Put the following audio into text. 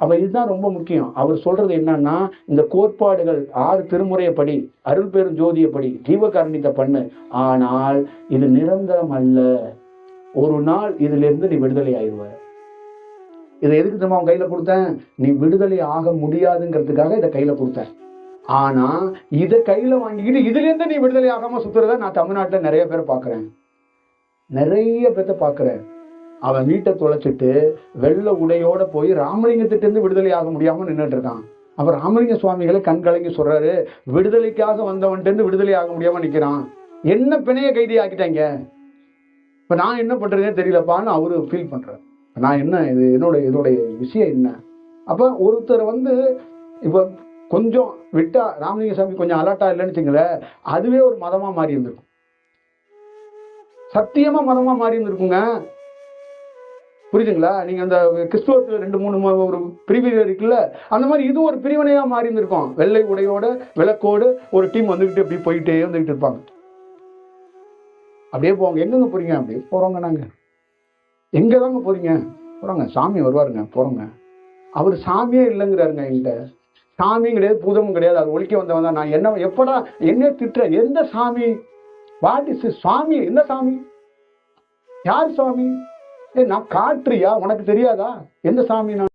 அப்ப இதுதான் ரொம்ப முக்கியம். அவர் சொல்றது என்னன்னா, இந்த கோட்பாடுகள் 6 திருமுறையப்படி, அருள் பெரும் ஜோதியப்படி ஜீவகாரணியத்தை பண்ணு, ஆனால் இது நிரந்தரம் அல்ல. ஒரு நாள் இதுல இருந்து நீ விடுதலை ஆயிடுவ. இதை எதுக்கு தெரியுமா அவன் கையில கொடுத்தேன்? நீ விடுதலை ஆக முடியாதுங்கிறதுக்காக இதை கையில கொடுத்தேன். ஆனா இதை கையில வாங்கிக்கிட்டு இதுல இருந்து நீ விடுதலை ஆகாம சுத்துறத நான் தமிழ்நாட்டுல நிறைய பேரை பாக்குறேன். நிறைய பேர்த்த பாக்குறேன். அவன் வீட்டை தொலைச்சிட்டு வெள்ள உடையோட போய் ராமலிங்கத்திட்ட இருந்து விடுதலை ஆக முடியாம நின்றுட்டு இருக்கான். அப்ப ராமலிங்க சுவாமிகளை கண்கலங்கி சொல்றாரு, விடுதலைக்காக வந்தவன்ட்டு இருந்து விடுதலை ஆக முடியாம நிக்கிறான். என்ன பிணைய கைதி ஆக்கிட்டாங்க, இப்ப நான் என்ன பண்றதுன்னு தெரியலப்பான்னு அவரு ஃபீல் பண்றாரு. நான் என்ன இது இதோடைய விஷயம் என்ன? அப்ப ஒருத்தர் இப்ப கொஞ்சம் விட்டா ராமலிங்க சாமி கொஞ்சம் அலர்ட்டா இல்லைன்னு வச்சுங்களேன், அதுவே ஒரு மதமா மாறி இருந்திருக்கும். சத்தியமா மதமா மாறி இருந்திருக்குங்க. புரியுதுங்களா? நீங்க அந்த கிறிஸ்துவத்துல 2-3 ஒரு பிரிவு இருக்குல்ல, அந்த மாதிரி இது ஒரு பிரிவினையா மாறி இருந்திருக்கும். வெள்ளை உடையோட விளக்கோடு ஒரு டீம் வந்துகிட்டு அப்படி போயிட்டே வந்துகிட்டு இருப்பாங்க. அப்படியே போவாங்க. எங்கெங்க போறீங்க? அப்படியே போறோங்க. நாங்க எங்க தாங்க போறீங்க? போறோங்க. சாமி வருவாருங்க, போறோங்க. அவர் சாமியே இல்லைங்கிறாருங்க. என்கிட்ட சாமியும் கிடையாது, பூதமும் கிடையாது, அது ஒழிக்க வந்தவன் தான். நான் என்ன எப்படா என்ன திட்டுற? எந்த சாமி? வாட் இஸ் சாமி? எந்த சாமி? யார் சாமி? நான் காட்டுறியா? உனக்கு தெரியாதா எந்த சாமி? நான்